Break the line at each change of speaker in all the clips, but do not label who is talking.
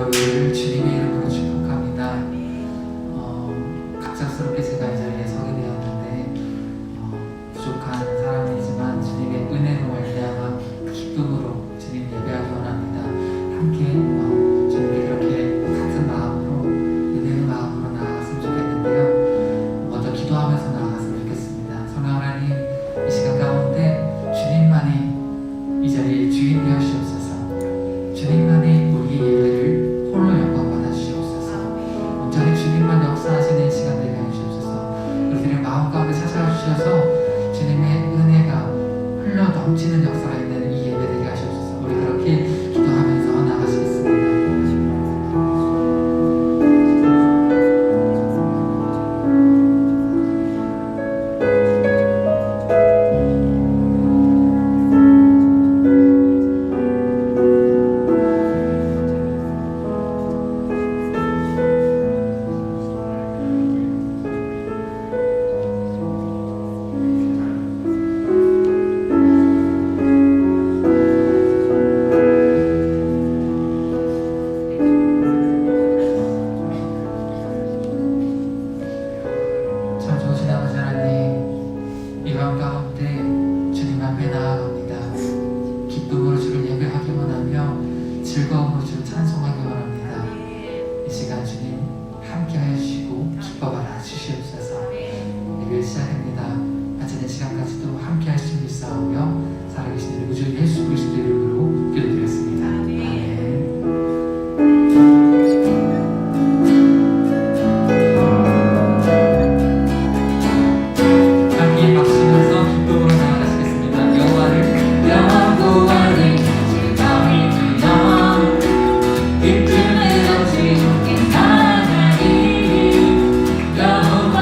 여러분들을 주님의 이름으로 축복합니다. 갑작스럽게 제가 이 자리에 서게 되었는데 부족한 사람이지만 주님의 은혜로 말미암아 기쁨으로 주님 예배하기 원합니다. 함께 주님께 그렇게 같은 마음으로 은혜의 마음으로 나아갔으면 좋겠는데요. 먼저 기도하면서 나아갔으면 좋겠습니다. 성령 하나님, 이 시간 가운데 주님만이 이 자리의 주인 되시옵소서. 주님만이 우리의 예배를 홀로 영광 받아 주시옵소서. 온전히 주님만 역사하시는 시간 되게 하시옵소서. 우리들의 마음 가운데 찾아와 주셔서 주님의 은혜가 흘러 넘치는 역사가 있는 이 예배 되게 하시옵소서. 우리 그렇게 기도하면서 나가시겠습니다. 참 좋으신 아버지 하나님, 이 밤 가운데 주님 앞에 나아갑니다. 기쁨으로 주를 예배하기 원하며 즐거움으로 주를 찬송하기 원합니다. 이 시간 주님 함께 해주시고 기뻐 받아 주시옵소서. 예배 시작입니다. 마치는 시간까지도 함께 하실 줄 믿사오며 살아계신 우주 예수 그리스도의 이름으로 기도드렸습니다. 아멘. 함께 박수면서 기쁨으로 나아가시겠습니다. 여호와를 영원히 즐거이 주여 이 틈에 없이 나가리 여호와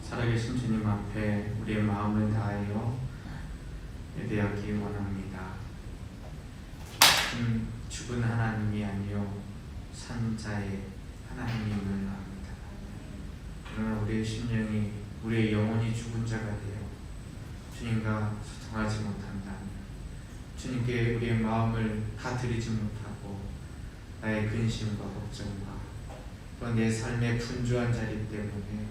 살아계신 주님 앞에 우리의 마음을 다하여 예배하기 원합니다. 죽은 하나님이 아니요 산자의 하나님임을 압니다. 그러나 우리의 심령이, 우리의 영혼이 죽은 자가 되어 주님과 소통하지 못한다면, 주님께 우리의 마음을 다 드리지 못하고 나의 근심과 걱정과 또 내 삶의 분주한 자리 때문에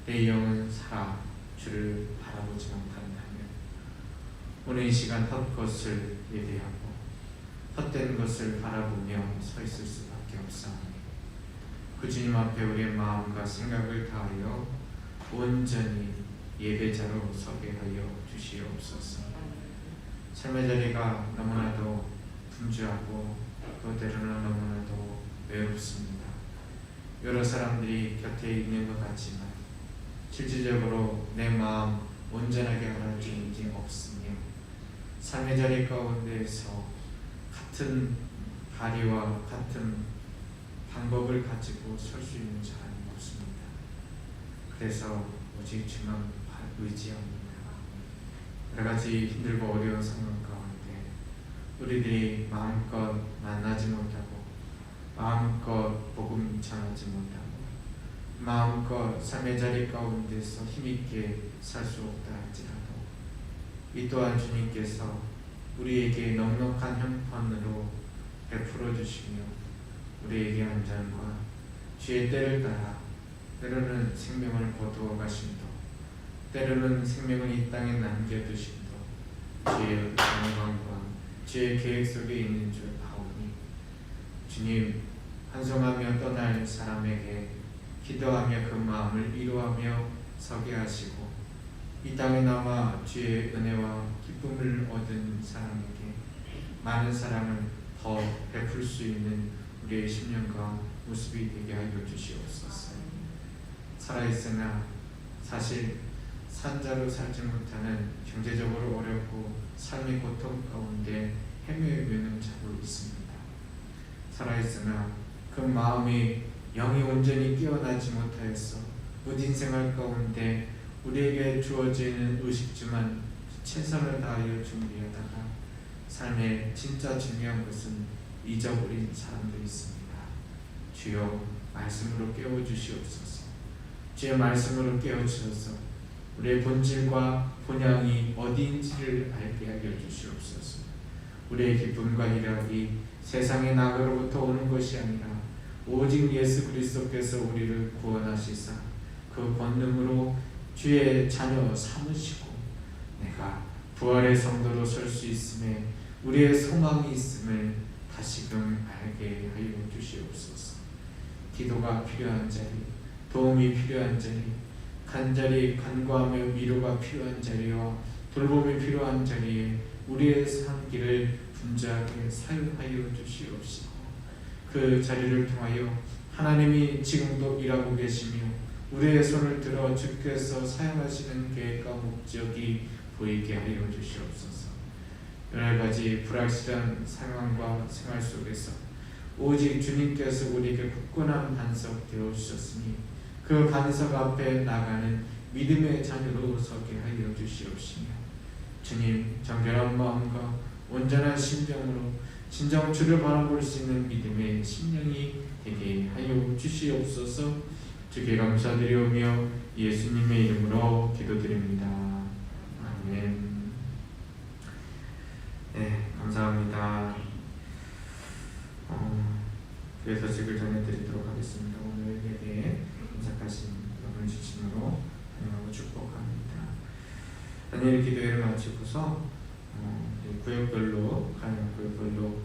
내 영은 살아 주를 바라보지 못한다면 오늘 이 시간 헛것을 예배하고 헛된 것을 바라보며 서 있을 수밖에 없사오니 그 주님 앞에 우리의 마음과 생각을 다하여 온전히 예배자로 서게 하여 주시옵소서. 삶의 자리가 너무나도 분주하고 또 때로는 너무나도 외롭습니다. 여러 사람들이 곁에 있는 것 같지만 실질적으로 내 마음 온전하게 하는 주님이 없으며 삶의 자리 가운데에서 같은 발의와 같은 방법을 가지고 설 수 있는 사람이 없습니다. 그래서 오직 주만 의지합니다. 여러 가지 힘들고 어려운 상황 가운데 우리들이 마음껏 만나지 못하고 마음껏 복음 전하지 못하고 마음껏 삶의 자리 가운데서 힘있게 살 수 없다 할지라도 이 또한 주님께서 우리에게 넉넉한 형편으로 베풀어 주시며 우리에게 안전과 주의 때를 따라 때로는 생명을 거두어 가심도 때로는 생명을 이 땅에 남겨두심도 주의 영광과 주의 계획 속에 있는 줄 아오니 주님, 환송하며 떠날 사람에게 기도하며 그 마음을 위로하며 서게 하시고 이 땅에 남아 주의 은혜와 기쁨을 얻은 사람에게 많은 사랑을 더 베풀 수 있는 우리의 심령과 모습이 되게 하여 주시옵소서. 살아있으나 사실 산자로 살지 못하는 경제적으로 어렵고 삶의 고통 가운데 헤매는 자도 있습니다. 살아있으나 그 마음이 영이 온전히 깨어나지 못하였어 무딘 생활 가운데 우리에게 주어지는 의식주만 최선을 다하여 준비하다가 삶의 진짜 중요한 것은 잊어버린 사람들이 있습니다. 주여 말씀으로 깨워주시옵소서. 주의 말씀으로 깨워주셔서 우리의 본질과 본향이 어디인지를 알게 하여 주시옵소서. 우리의 기쁨과 희락이 세상의 낙으로부터 오는 것이 아니라 오직 예수 그리스도께서 우리를 구원하시사 그 권능으로 주의 자녀 삼으시고 내가 부활의 성도로 설 수 있음에 우리의 소망이 있음을 다시금 알게 하여 주시옵소서. 기도가 필요한 자리, 도움이 필요한 자리, 간절히 간구하며 위로가 필요한 자리와 돌봄이 필요한 자리에 우리의 삶길을 분주하게 사용하여 주시옵시고 그 자리를 통하여 하나님이 지금도 일하고 계시며 우리의 손을 들어 주께서 사용하시는 계획과 목적이 보이게 하여 주시옵소서. 여러 가지 불확실한 상황과 생활 속에서 오직 주님께서 우리에게 굳건한 반석 되어 주셨으니 그 반석 앞에 나가는 믿음의 자녀로 서게 하여 주시옵시며 주님 정결한 마음과 온전한 심정으로 진정 주를 바라볼 수 있는 믿음의 심령이 되게 하여 주시옵소서. 주께 감사드리오며 예수님의 이름으로 기도드립니다. 아멘. 네, 감사합니다. 교회 소식을 전해드리도록 하겠습니다. 오늘 예배에 참석하신 여러분 주심으로 환영하고 축복합니다. 다니엘 기도회를 마치고서 구역별로 가는 구역별로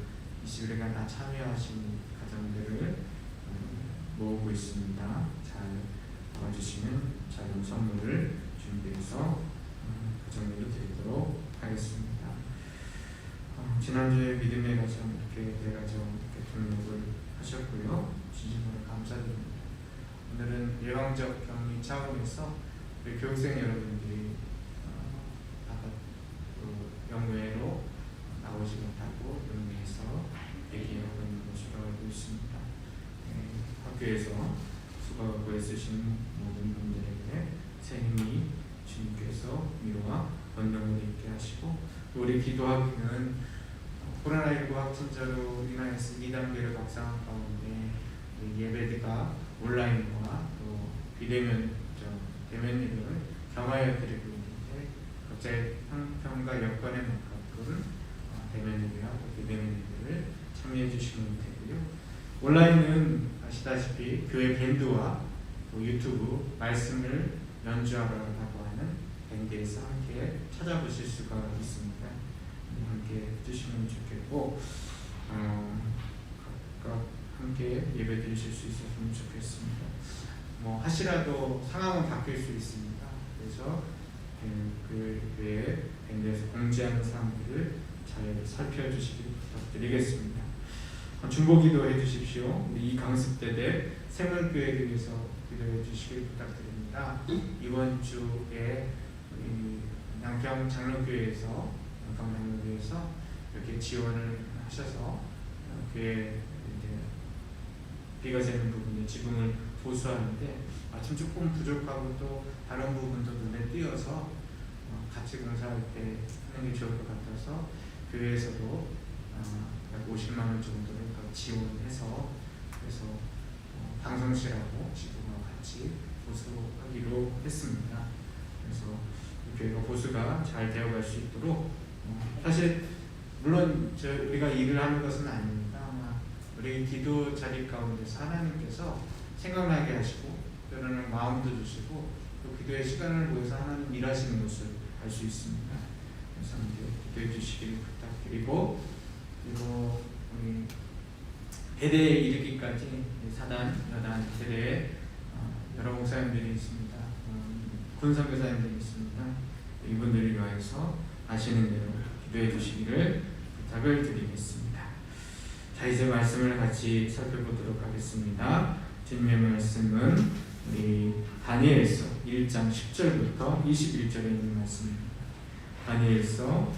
20일간 다 참여하신 가정들을 모으고 있습니다. 잘 도와주시면 작은 선물을 준비해서 가정으로 드리도록 하겠습니다. 지난주에 믿음의 가정 이렇게 대가정 이렇게 등록을 하셨고요. 진심으로 감사드립니다. 오늘은 예방적 격리 차원에서 우리 교육생 여러분들이 영외로 나오지 못하고 영외에서 얘기하고 있는 것으로 알고 있습니다. 학교에서 수고하고 애쓰신 모든 분들에게 새 힘이 주님께서 위로와 권능을 있게 하시고, 또 우리 기도하기는 코로나19 확진자로 인하여서 2단계를 각성한 가운데 예배가 온라인과 또 비대면 대면 예배를 겸하여 드리고 있는데, 각자의 형편과 여건에 맞게끔 대면 예배와 비대면 예배를 참여해 주시면 되고요. 온라인은 아시다시피 교회 밴드와 또 유튜브 말씀을 연주하라고 하는 밴드에서 함께 찾아보실 수가 있습니다. 함께 해주시면 좋겠고, 각각 함께 예배 드리실 수 있었으면 좋겠습니다. 뭐 하시라도 상황은 바뀔 수 있습니다. 그래서 그 외에 밴드에서 공지하는 사항들을 잘 살펴주시길 부탁드리겠습니다. 중보기도 해주십시오. 우리 이 강습대대 생물교회를 위해서 기도해 주시길 부탁드립니다. 이번 주에 우리 양평 장로교회에서 이렇게 지원을 하셔서 교회 비가 새는 부분에 지붕을 보수하는데 마침 조금 부족하고 또 다른 부분도 눈에 띄어서 같이 공사할 때 하는 게 좋을 것 같아서 교회에서도 약 50만 원 정도를 더 지원해서, 그래서 방송실하고 지붕과 같이 보수하기로 했습니다. 그래서 교회가 보수가 잘 되어갈 수 있도록, 사실 물론 우리가 일을 하는 것은 아닙니다. 아마 우리 기도 자리 가운데서 하나님께서 생각나게 하시고 때로는 마음도 주시고 또 기도의 시간을 모여서 하나님 일하시는 것을 알 수 있습니다. 그래서 함께 기도해 주시길 부탁드리고, 그리고 우리 대대에 이르기까지 사단, 여단, 대대에 여러 목사님들이 있습니다. 군선교사님들이 있습니다. 이분들을 위하여서 아시는 대로 기도해 주시기를 부탁을 드리겠습니다. 자, 이제 말씀을 같이 살펴보도록 하겠습니다. 주님의 말씀은 우리 다니엘서 1장 10절부터 21절에 있는 말씀입니다. 다니엘서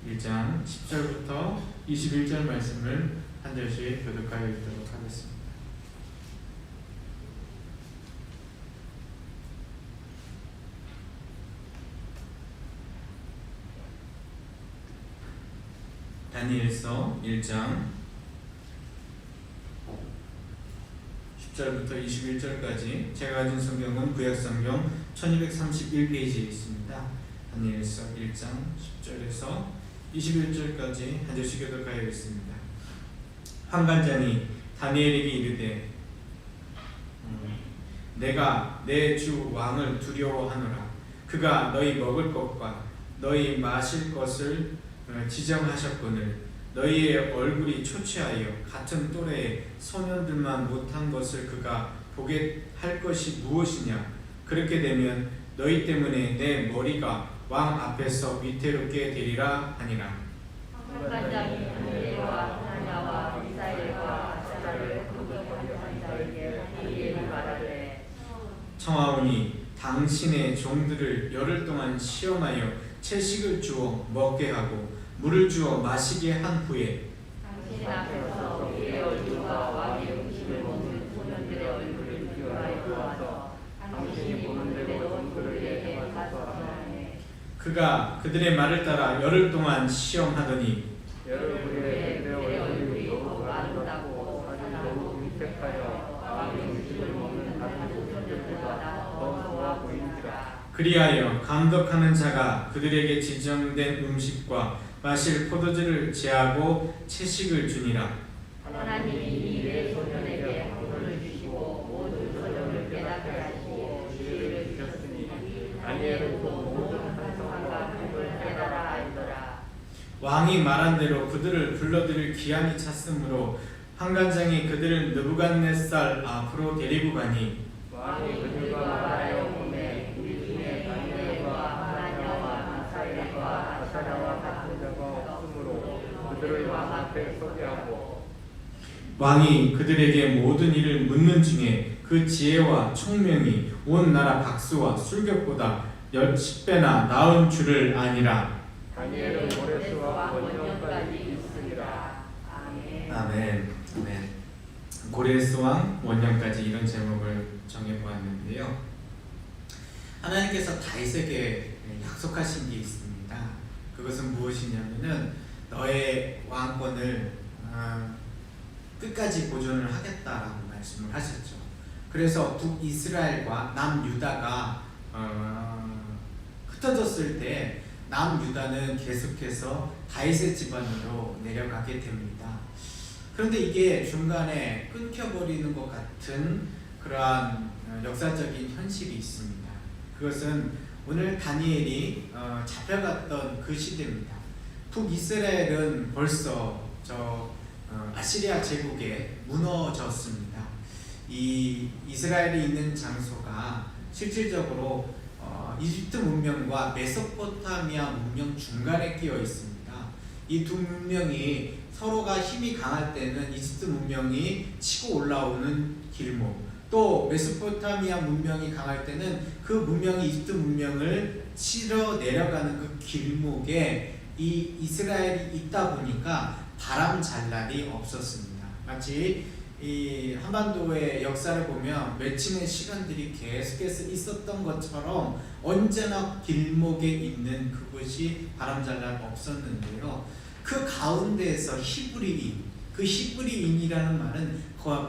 1장 10절부터 21절 말씀을 한 절씩 교독하여 읽도록 하겠습니다. 다니엘서 1장 10절부터 21절까지 제가 가진 성경은 구약성경 1231페이지에 있습니다. 다니엘서 1장 10절에서 21절까지 한 절씩 교독하여 있습니다. 환관장이 다니엘에게 이르되 내가 내 주 왕을 두려워하노라. 그가 너희 먹을 것과 너희 마실 것을 지정하셨거늘 너희의 얼굴이 초췌하여 같은 또래의 소년들만 못한 것을 그가 보게 할 것이 무엇이냐. 그렇게 되면 너희 때문에 내 머리가 왕 앞에서 위태롭게 되리라 하니라.
환관장이 다니엘과 하나냐와 미사엘과 아사랴를 공격하는 자에게 다니엘이 말하되
청하오니 당신의 종들을 열흘 동안 시험하여 채식을 주어 먹게 하고 물을 주어 마시게 한 후에
당신 앞에서 우리의 얼굴과 왕의 음식을 먹는 소년들의 얼굴을 비교하여 보아서 당신이 보는 대로 그들에게 하소서.
그가 그들의 말을 따라 열흘 동안 시험하더니
그들의 얼굴이 더욱 아름답고 사랑하고 위택하여 왕의 음식을 먹는 다른 소년들보다 더 좋아 보인지라.
그리하여 감독하는 자가 그들에게 지정된 음식과 마실 포도주를 제하고 채식을 주니라.
하나님이 내 소년에게 학문을 주시고 모든 소년을 깨닫게 하시고 지혜를 주셨으니 다니엘은 또 모든 한성함과 법을 깨달아 알더라.
왕이 말한 대로 그들을 불러들일 기한이 찼으므로 환관장이 그들을 느부갓네살 앞으로 데리고 가니
왕이 그들과 말하여 보매 우리 중에 다니엘과 하나냐와 미사엘과 아사랴와 같은 자가 없으므로 그들을 왕 앞에 서게 하고
왕이 그들에게 모든 일을 묻는 중에 그 지혜와 총명이 온 나라 박수와 술격보다 10배나 나은 줄을 아니라.
다니엘은 모레스와 원년까지 있으리라. 아멘.
아멘. 아멘. 고레스 왕 원년까지 이런 제목을 정해보았는데요. 하나님께서 다윗에게 약속하신 게 있습니다. 그것은 무엇이냐면은 너의 왕권을 끝까지 보존을 하겠다라고 말씀을 하셨죠. 그래서 북이스라엘과 남유다가 흩어졌을 때 남유다는 계속해서 다윗의 집안으로 내려가게 됩니다. 그런데 이게 중간에 끊겨버리는 것 같은 그러한 역사적인 현실이 있습니다. 그것은 오늘 다니엘이 잡혀갔던 그 시대입니다. 북이스라엘은 벌써 아시리아 제국에 무너졌습니다. 이 이스라엘이 있는 장소가 실질적으로 이집트 문명과 메소포타미아 문명 중간에 끼어 있습니다. 이 두 문명이 서로가 힘이 강할 때는 이집트 문명이 치고 올라오는 길목, 또 메소포타미아 문명이 강할 때는 그 문명이 이집트 문명을 치러 내려가는 그 길목에 이 이스라엘이 있다 보니까 바람 잘 날이 없었습니다. 마치 이 한반도의 역사를 보면 맺힘의 시간들이 계속해서 있었던 것처럼 언제나 길목에 있는 그것이 바람 잘 날 없었는데요. 그 가운데에서 히브리인, 그 히브리인이라는 말은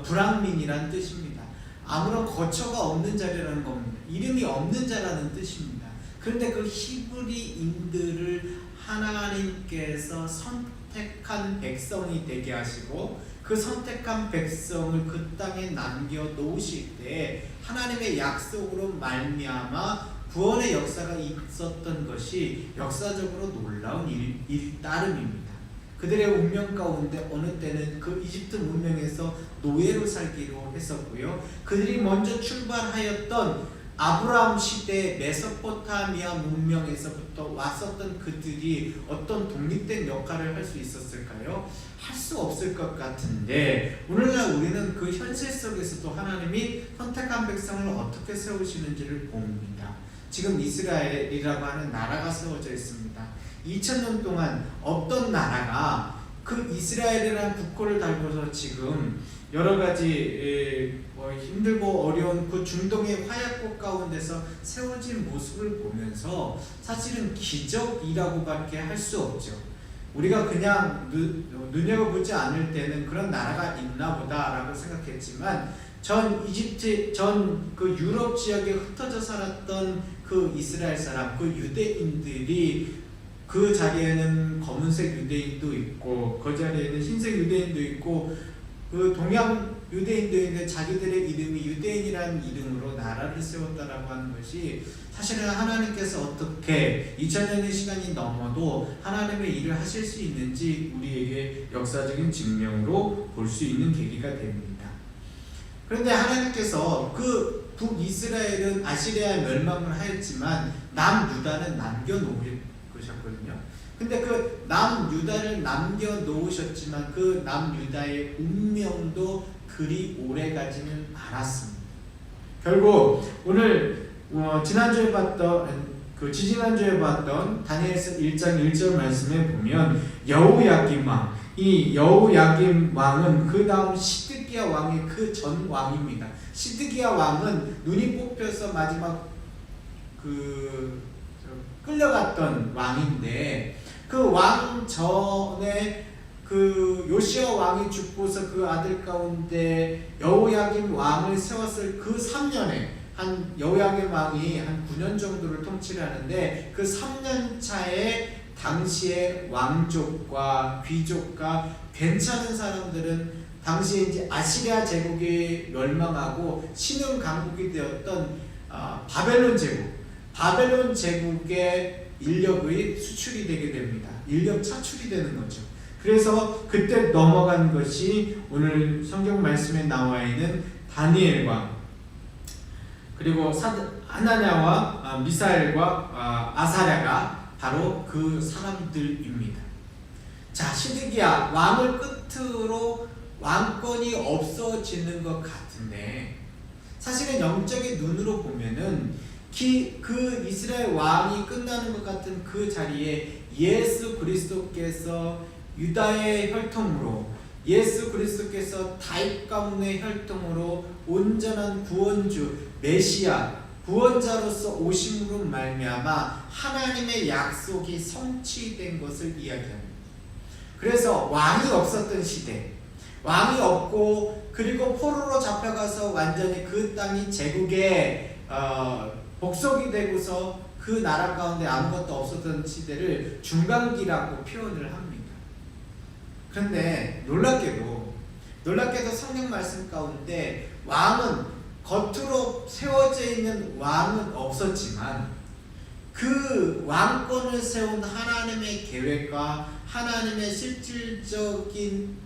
불황민이라는 뜻입니다. 아무런 거처가 없는 자리라는 겁니다. 이름이 없는 자라는 뜻입니다. 그런데 그 히브리인들을 하나님께서 선택한 백성이 되게 하시고 그 선택한 백성을 그 땅에 남겨 놓으실 때 하나님의 약속으로 말미암아 구원의 역사가 있었던 것이 역사적으로 놀라운 일 따름입니다. 그들의 운명 가운데 어느 때는 그 이집트 문명에서 노예로 살기로 했었고요. 그들이 먼저 출발하였던 아브라함 시대 메소포타미아 문명에서부터 왔었던 그들이 어떤 독립된 역할을 할 수 있었을까요? 할 수 없을 것 같은데 오늘날 우리는 그 현실 속에서도 하나님이 선택한 백성을 어떻게 세우시는지를 봅니다. 지금 이스라엘이라고 하는 나라가 세워져 있습니다. 2000년 동안 어떤 나라가 그 이스라엘이라는 국호를 달고서 지금 여러 가지 힘들고 어려운 그 중동의 화약꽃 가운데서 세워진 모습을 보면서 사실은 기적이라고밖에 할 수 없죠. 우리가 그냥 눈여겨보지 않을 때는 그런 나라가 있나 보다라고 생각했지만 전 그 유럽 지역에 흩어져 살았던 그 이스라엘 사람, 그 유대인들이 그 자리에는 검은색 유대인도 있고 그 자리에는 흰색 유대인도 있고 그 동양 유대인도 있는데 자기들의 이름이 유대인이라는 이름으로 나라를 세웠다라고 하는 것이 사실은 하나님께서 어떻게 2000년의 시간이 넘어도 하나님의 일을 하실 수 있는지 우리에게 역사적인 증명으로 볼 수 있는 계기가 됩니다. 그런데 하나님께서 그 북이스라엘은 아시리아에 멸망을 하였지만 남유다는 남겨놓으셨거든요. 근데 그 남유다를 남겨놓으셨지만 그 남유다의 운명도 그리 오래가지는 않았습니다. 결국 오늘 지난주에 봤던 지지난주에 봤던 다니엘서 1장 1절 말씀에 보면 여호야김 왕, 이 여호야김 왕은 그 다음 시드기야 왕의 그 전 왕입니다. 시드기야 왕은 눈이 뽑혀서 마지막 끌려갔던 왕인데 그 왕 전에 그 요시야 왕이 죽고서 그 아들 가운데 여호야김 왕을 세웠을 그 3년에 한 여호야김 왕이 한 9년 정도를 통치를 하는데 그 3년 차에 당시의 왕족과 귀족과 괜찮은 사람들은 당시에 이제 아시리아 제국이 멸망하고 신흥 강국이 되었던 바벨론 제국의 인력의 수출이 되게 됩니다. 인력 차출이 되는 거죠. 그래서 그때 넘어간 것이 오늘 성경 말씀에 나와 있는 다니엘과 그리고 하나냐와 미사엘과 아사랴가 바로 그 사람들입니다. 자, 시드기야 왕을 끝으로 왕권이 없어지는 것 같은데 사실은 영적인 눈으로 보면은 그 이스라엘 왕이 끝나는 것 같은 그 자리에 예수 그리스도께서 유다의 혈통으로
예수 그리스도께서 다윗 가문의 혈통으로 온전한 구원주 메시아 구원자로서 오심으로 말미암아 하나님의 약속이 성취된 것을 이야기합니다. 그래서 왕이 없었던 시대, 왕이 없고 그리고 포로로 잡혀가서 완전히 그 땅이 제국의 복속이 되고서 그 나라 가운데 아무것도 없었던 시대를 중간기라고 표현을 합니다. 그런데 놀랍게도 성경 말씀 가운데 왕은 겉으로 세워져 있는 왕은 없었지만 그 왕권을 세운 하나님의 계획과 하나님의 실질적인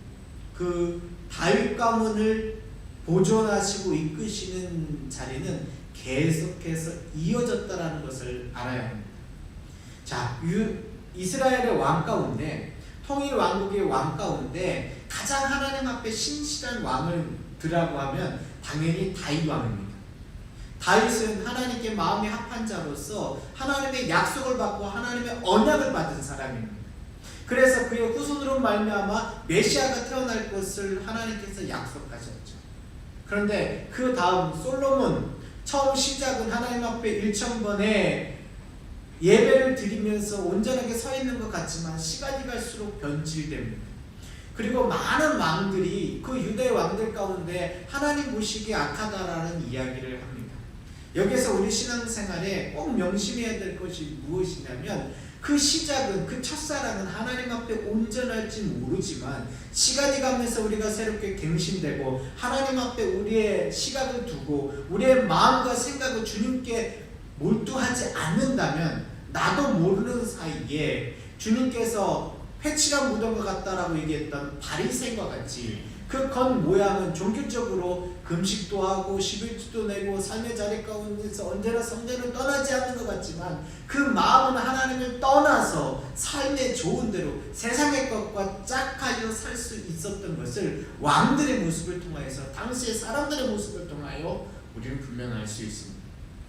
그 다윗 가문을 보존하시고 이끄시는 자리는 계속해서 이어졌다라는 것을 알아야 합니다. 자, 이스라엘의 왕 가운데 통일 왕국의 왕 가운데 가장 하나님 앞에 신실한 왕을 드라고 하면 당연히 다윗 왕입니다. 다윗은 하나님께 마음이 합한 자로서 하나님의 약속을 받고 하나님의 언약을 받은 사람입니다. 그래서 그의 후손으로 말미암아 메시아가 태어날 것을 하나님께서 약속하셨죠. 그런데 그 다음 솔로몬 처음 시작은 하나님 앞에 1000번의 예배를 드리면서 온전하게 서 있는 것 같지만 시간이 갈수록 변질됩니다. 그리고 많은 왕들이 그 유대 왕들 가운데 하나님 보시기에 악하다라는 이야기를 합니다. 여기서 우리 신앙생활에 꼭 명심해야 될 것이 무엇이냐면 그 시작은 그 첫사랑은 하나님 앞에 온전할지 모르지만 시간이 가면서 우리가 새롭게 갱신되고 하나님 앞에 우리의 시각을 두고 우리의 마음과 생각을 주님께 몰두하지 않는다면 나도 모르는 사이에 주님께서 회칠한 무덤과 같다라고 얘기했던 바리새인과 같이 그 겉 모양은 종교적으로 금식도 하고 11주도 내고 삶의 자리 가운데서 언제나 성전을 떠나지 않는 것 같지만 그 마음은 하나님을 떠나서 삶의 좋은 대로 세상의 것과 짝하여 살 수 있었던 것을 왕들의 모습을 통하여서 당시의 사람들의 모습을 통하여 우리는 분명히 알 수 있습니다.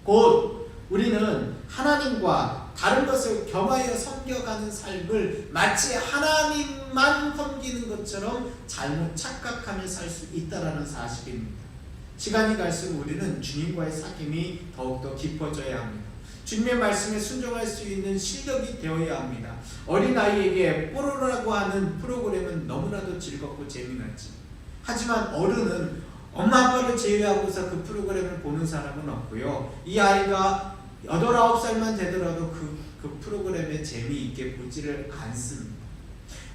곧 우리는 하나님과 다른 것을 겸하여 섬겨가는 삶을 마치 하나님만 섬기는 것처럼 잘못 착각하며 살 수 있다는 사실입니다. 시간이 갈수록 우리는 주님과의 사귐이 더욱더 깊어져야 합니다. 주님의 말씀에 순종할 수 있는 실력이 되어야 합니다. 어린아이에게 뽀로로라고 하는 프로그램은 너무나도 즐겁고 재미났지. 하지만 어른은 엄마 아빠를 제외하고서 그 프로그램을 보는 사람은 없고요. 이 아이가 8, 9살만 되더라도 그 프로그램에 재미있게 보지를 않습니다.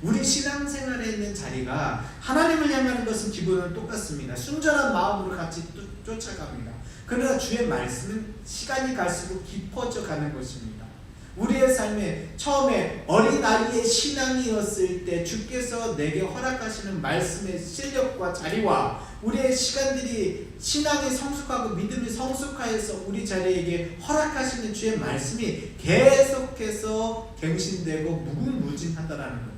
우리 신앙생활에 있는 자리가 하나님을 향하는 것은 기본은 똑같습니다. 순전한 마음으로 같이 쫓아갑니다. 그러나 주의 말씀은 시간이 갈수록 깊어져 가는 것입니다. 우리의 삶에 처음에 어린아이의 신앙이었을 때 주께서 내게 허락하시는 말씀의 실력과 자리와 우리의 시간들이 신앙이 성숙하고 믿음이 성숙하여서 우리 자리에게 허락하시는 주의 말씀이 계속해서 갱신되고 무궁무진하다라는 겁니다.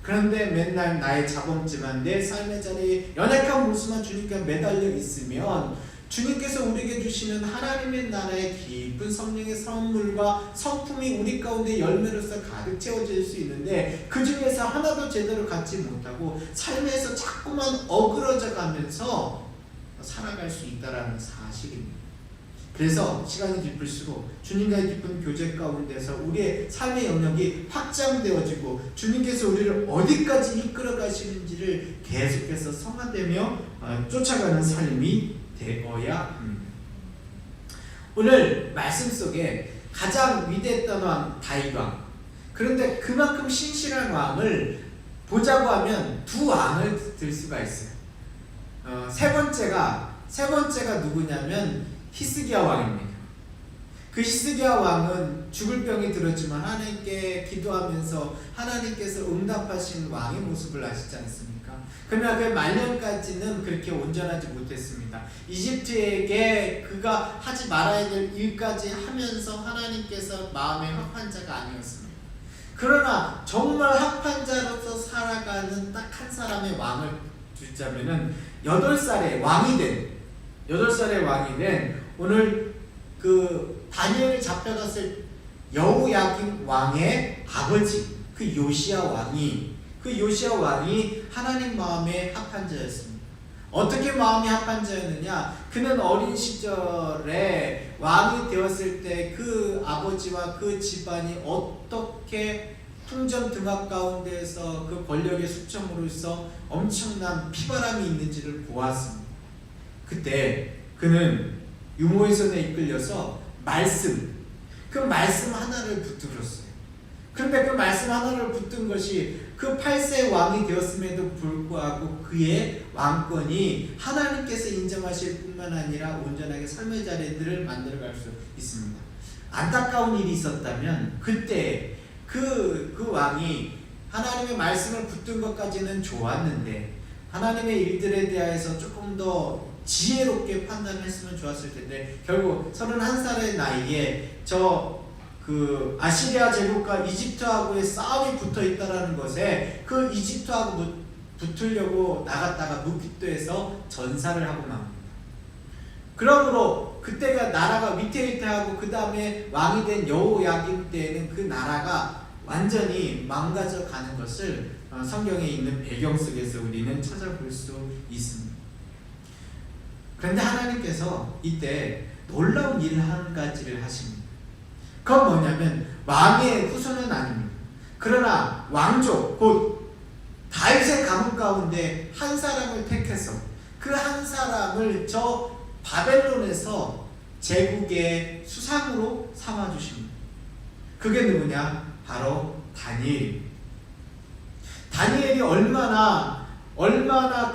그런데 맨날 나의 자범지만 내 삶의 자리에 연약한 모습만 주님께 매달려 있으면 주님께서 우리에게 주시는 하나님의 나라의 깊은 성령의 선물과 성품이 우리 가운데 열매로서 가득 채워질 수 있는데 그 중에서 하나도 제대로 갖지 못하고 삶에서 자꾸만 어그러져 가면서 살아갈 수 있다는 사실입니다. 그래서 시간이 깊을수록 주님과의 깊은 교제 가운데서 우리의 삶의 영역이 확장되어지고 주님께서 우리를 어디까지 이끌어 가시는지를 계속해서 성화되며 쫓아가는 삶이 되어야 합니다. 오늘 말씀 속에 가장 위대했던 왕 다윗 왕, 그런데 그만큼 신실한 왕을 보자고 하면 두 왕을 들 수가 있어요. 세 번째가 누구냐면 히스기야 왕입니다. 그 히스기야 왕은 죽을 병이 들었지만 하나님께 기도하면서 하나님께서 응답하신 왕의 모습을 아시지 않습니까? 그러나 그 말년까지는 그렇게 온전하지 못했습니다. 이집트에게 그가 하지 말아야 될 일까지 하면서 하나님께서 마음에 합한 자가 아니었습니다. 그러나 정말 합한 자로서 살아가는 딱 한 사람의 왕을 두자면은 8살의 왕이 된 오늘 그 다니엘이 잡혀갔을 여호야김 왕의 아버지 그 요시야 왕이 그 요시야 왕이 하나님 마음에 합한 자였습니다. 어떻게 마음이 합한 자였느냐? 그는 어린 시절에 왕이 되었을 때 그 아버지와 그 집안이 어떻게 풍전등화 가운데에서 그 권력의 수청으로서 엄청난 피바람이 있는지를 보았습니다. 그때 그는 유모의 손에 이끌려서 그 말씀 하나를 붙들었어요. 그런데 그 말씀 하나를 붙든 것이 그 8세 왕이 되었음에도 불구하고 그의 왕권이 하나님께서 인정하실 뿐만 아니라 온전하게 삶의 자리들을 만들어갈 수 있습니다. 안타까운 일이 있었다면 그때 그 왕이 하나님의 말씀을 붙든 것까지는 좋았는데 하나님의 일들에 대해서 조금 더 지혜롭게 판단했으면 좋았을 텐데 결국 31살의 나이에 그 아시리아 제국과 이집트하고의 싸움이 붙어 있다라는 것에 그 이집트하고 붙으려고 나갔다가 무기토에서 전사를 하고 맙니다. 그러므로 그때가 나라가 위태위태하고 그 다음에 왕이 된 여호야김 때에는 그 나라가 완전히 망가져 가는 것을 성경에 있는 배경 속에서 우리는 찾아볼 수 있습니다. 그런데 하나님께서 이때 놀라운 일 한 가지를 하십니다. 그건 뭐냐면 왕의 후손은 아닙니다. 그러나 왕족 곧 다윗의 가문 가운데 한 사람을 택해서 그 한 사람을 저 바벨론에서 제국의 수상으로 삼아주십니다. 그게 누구냐? 바로 다니엘입니다. 다니엘이 얼마나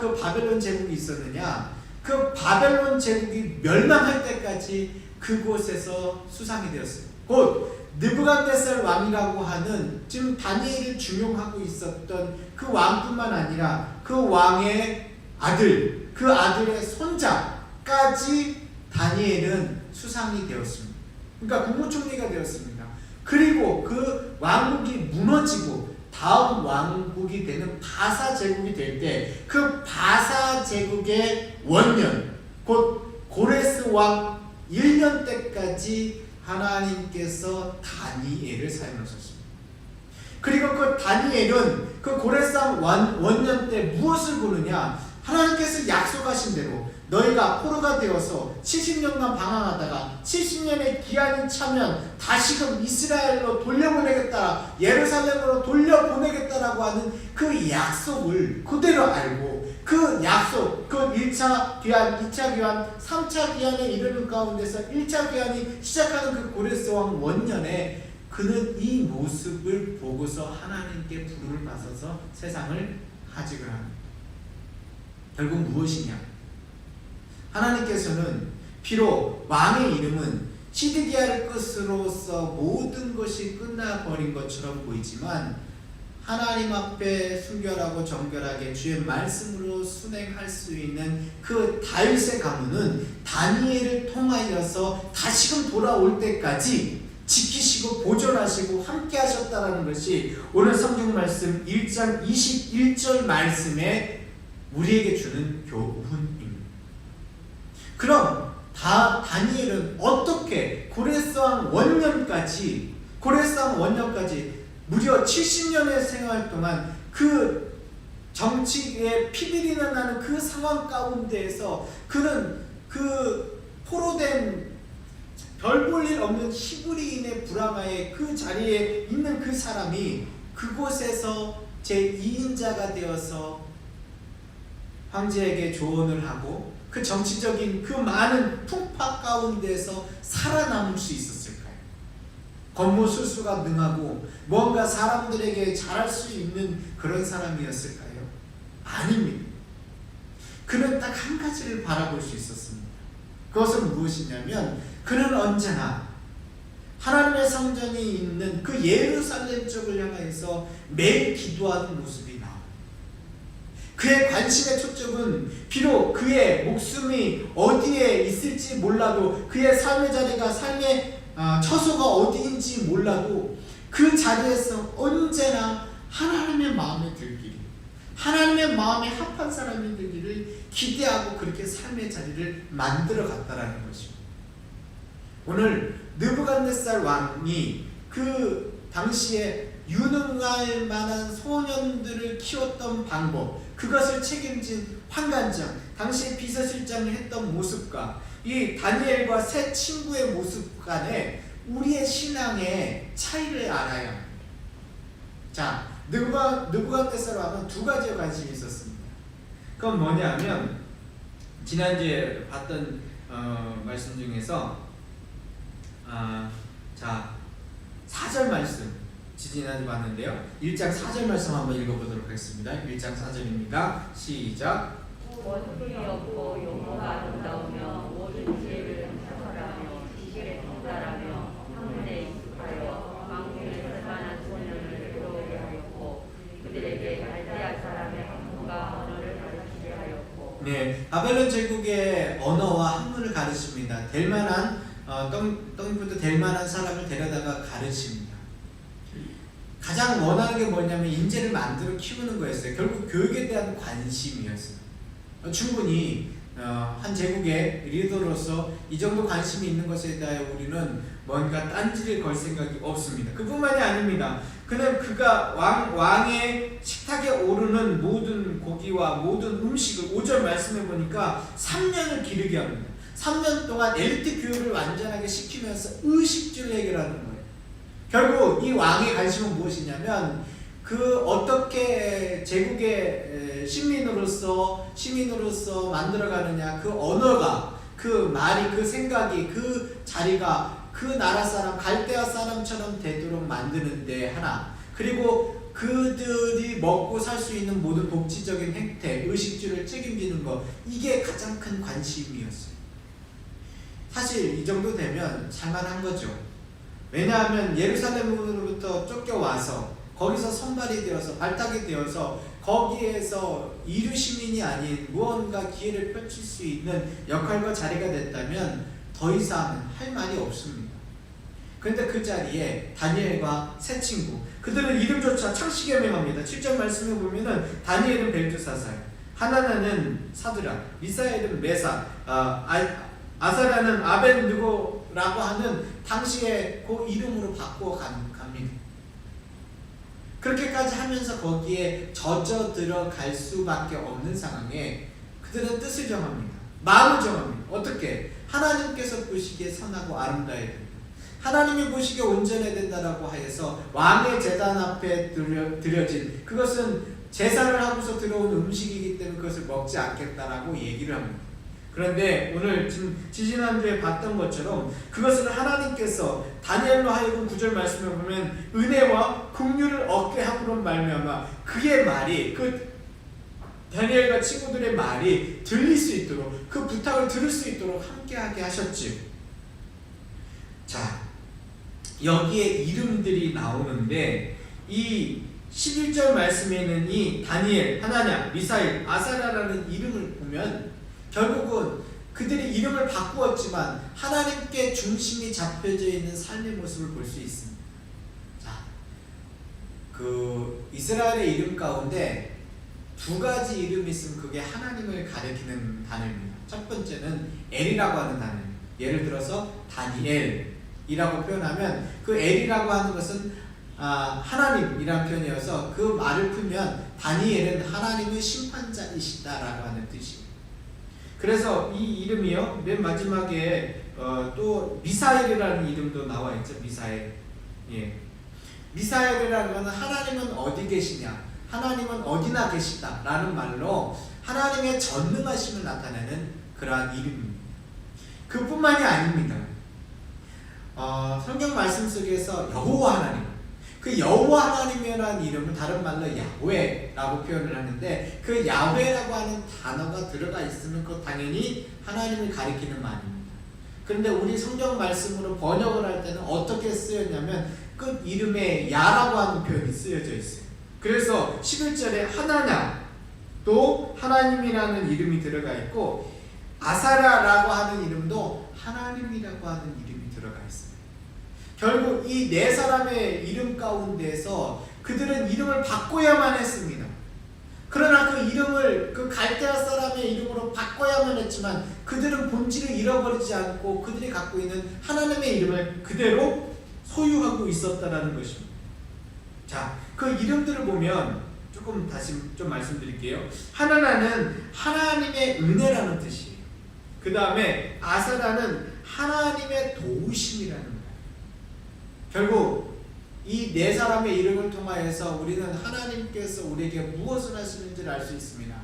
그 바벨론 제국이 있었느냐? 그 바벨론 제국이 멸망할 때까지 그곳에서 수상이 되었어요. 곧 느부갓네살 왕이라고 하는 지금 다니엘을 중용하고 있었던 그 왕뿐만 아니라 그 왕의 아들, 그 아들의 손자까지 다니엘은 수상이 되었습니다. 그러니까 국무총리가 되었습니다. 그리고 그 왕국이 무너지고 다음 왕국이 되는 바사 제국이 될 때 그 바사 제국의 원년 곧 고레스 왕 1년 때까지 하나님께서 다니엘을 사용하셨습니다. 그리고 그 다니엘은 그 고레스 왕 원년 때 무엇을 보느냐? 하나님께서 약속하신 대로 너희가 포로가 되어서 70년간 방황하다가 70년의 기한이 차면 다시금 이스라엘로 돌려보내겠다, 예루살렘으로 돌려보내겠다라고 하는 그 약속을 그대로 알고 그 약속, 그 1차 귀환, 2차 귀환, 3차 귀환에 이르는 가운데서 1차 귀환이 시작하는 그 고레스 왕 원년에 그는 이 모습을 보고서 하나님께 부름을 받아서 세상을 하직을 합니다. 결국 무엇이냐? 하나님께서는 비록 왕의 이름은 시드기야를 끝으로써 모든 것이 끝나버린 것처럼 보이지만 하나님 앞에 순결하고 정결하게 주의 말씀으로 순행할 수 있는 그 다윗의 가문은 다니엘을 통하여서 다시금 돌아올 때까지 지키시고 보존하시고 함께 하셨다는 것이 오늘 성경 말씀 1장 21절 말씀에 우리에게 주는 교훈입니다. 그럼 다니엘은 어떻게 고레스 왕 원년까지 무려 70년의 생활 동안 그 정치의 피비린내 나는 그 상황 가운데에서 그는 그 포로된 별 볼 일 없는 히브리인의 불황하에 그 자리에 있는 그 사람이 그곳에서 제2인자가 되어서 황제에게 조언을 하고 그 정치적인 그 많은 풍파 가운데서 살아남을 수 있었을까요? 권모술수가 능하고 뭔가 사람들에게 잘할 수 있는 그런 사람이었을까요? 아닙니다. 그는 딱 한 가지를 바라볼 수 있었습니다. 그것은 무엇이냐면 그는 언제나 하나님의 성전이 있는 그 예루살렘 쪽을 향해서 매일 기도하는 모습이 나옵니다. 그의 관심의 초점은 비록 그의 목숨이 어디에 있을지 몰라도 그의 삶의 자리가 삶의 처소가 어디인지 몰라도 그 자리에서 언제나 하나님의 마음에 들기를, 하나님의 마음에 합한 사람이 되기를 기대하고 그렇게 삶의 자리를 만들어 갔다라는 것입니다. 오늘 느부갓네살 왕이 그 당시에 유능할 만한 소년들을 키웠던 방법, 그것을 책임진 환관장, 당시 비서실장을 했던 모습과 이 다니엘과 세 친구의 모습 간에 우리의 신앙의 차이를 알아야 합니다. 자, 느부갓네살 왕은 두 가지에 관심이 있었습니다. 그건 뭐냐면 지난주에 봤던 말씀 중에서 자 4절 말씀 지난주 봤는데요. 1장 4절 말씀 한번 읽어보도록 하겠습니다. 1장 4절입니다. 시작.
원흉이 없고 용모가 아름다우며 모든 지혜를 탁월하며 지식에 통달하며 학문에 익숙하여 왕궁에 쓸만한 소년을 들어오게 하였고 그들에게 갈대아 사람의 학문과 언어를 가르치게 하였고.
네, 바벨론 제국의 언어와 학문을 가르칩니다. 될 만한 떡잎부터 될 만한 사람을 데려다가 가르칩니다. 가장 원하는 게 뭐냐면 인재를 만들어 키우는 거였어요. 결국 교육에 대한 관심이었어요. 충분히 한 제국의 리더로서 이 정도 관심이 있는 것에 대하여 우리는 뭔가 딴지를 걸 생각이 없습니다. 그뿐만이 아닙니다. 그가 왕의 식탁에 오르는 모든 고기와 모든 음식을 5절 말씀해 보니까 3년을 기르게 합니다. 3년 동안 엘리트 교육을 완전하게 시키면서 의식주를 해결하는 거예요. 결국 이 왕의 관심은 무엇이냐면 어떻게 제국의 시민으로서 만들어가느냐, 그 언어가, 그 말이, 그 생각이, 그 자리가 그 나라 사람, 갈대아 사람처럼 되도록 만드는데 하나, 그리고 그들이 먹고 살 수 있는 모든 복지적인 혜택, 의식주를 책임지는 것, 이게 가장 큰 관심이었어요. 사실 이 정도 되면 살만한 거죠. 왜냐하면 예루살렘으로부터 쫓겨와서 거기서 선발이 되어서 발탁이 되어서 거기에서 이루 시민이 아닌 무언가 기회를 펼칠 수 있는 역할과 자리가 됐다면 더 이상 할 말이 없습니다. 그런데 그 자리에 다니엘과 세 친구, 그들은 이름조차 창식에 명합니다. 7절 말씀에 보면은 다니엘은 벨두사살, 하나나는 사드락, 미사엘은 메삭, 아사랴는 아벤느고라고 하는 당시에 그 이름으로 바꾸어 갑니다. 그렇게까지 하면서 거기에 젖어 들어갈 수밖에 없는 상황에 그들은 뜻을 정합니다. 마음을 정합니다. 어떻게? 하나님께서 보시기에 선하고 아름다워야 된다. 하나님이 보시기에 온전해야 된다라고 하여서 왕의 제단 앞에 드려진, 그것은 제사를 하고서 들어온 음식이기 때문에 그것을 먹지 않겠다라고 얘기를 합니다. 그런데 오늘 지지난주에 봤던 것처럼 그것은 하나님께서 다니엘로 하여금 9절 말씀을 보면 은혜와 긍휼을 얻게 함으로 말미암아 그의 말이, 그 다니엘과 친구들의 말이 들릴 수 있도록, 그 부탁을 들을 수 있도록 함께하게 하셨지. 자, 여기에 이름들이 나오는데 이 11절 말씀에는 이 다니엘, 하나냐, 미사엘, 아사랴라는 이름을 보면 결국은 그들이 이름을 바꾸었지만 하나님께 중심이 잡혀져 있는 삶의 모습을 볼 수 있습니다. 자, 그 이스라엘의 이름 가운데 두 가지 이름이 있으면 그게 하나님을 가리키는 단어입니다. 첫 번째는 엘이라고 하는 단어입니다. 예를 들어서 다니엘이라고 표현하면 그 엘이라고 하는 것은 하나님이라는 표현이어서 그 말을 풀면 다니엘은 하나님의 심판자이시다라고 하는 뜻이에요. 그래서 이 이름이요, 맨 마지막에 또 미사엘이라는 이름도 나와 있죠. 미사엘. 예. 미사엘이라는 것은 하나님은 어디 계시냐, 하나님은 어디나 계시다라는 말로 하나님의 전능하심을 나타내는 그러한 이름입니다. 그뿐만이 아닙니다. 성경 말씀 속에서 여호와 하나님, 그 여호와 하나님이라는 이름은 다른 말로 야훼라고 표현을 하는데 그 야훼라고 하는 단어가 들어가 있으면 그 당연히 하나님을 가리키는 말입니다. 그런데 우리 성경 말씀으로 번역을 할 때는 어떻게 쓰였냐면 그 이름에 야라고 하는 표현이 쓰여져 있어요. 그래서 11절에 하나냐, 또 하나님이라는 이름이 들어가 있고 아사랴라고 하는 이름도 하나님이라고 하는 이름이 들어가 있습니다. 결국 이 네 사람의 이름 가운데서 그들은 이름을 바꿔야만 했습니다. 그러나 그 이름을 그 갈대아 사람의 이름으로 바꿔야만 했지만 그들은 본질을 잃어버리지 않고 그들이 갖고 있는 하나님의 이름을 그대로 소유하고 있었다는 것입니다. 자, 그 이름들을 보면 조금 다시 좀 말씀드릴게요. 하나나는 하나님의 은혜라는 뜻이에요. 그 다음에 아사라는 하나님의 도우심이라는 거예요. 결국 이 네 사람의 이름을 통하여서 우리는 하나님께서 우리에게 무엇을 하시는지를 알 수 있습니다.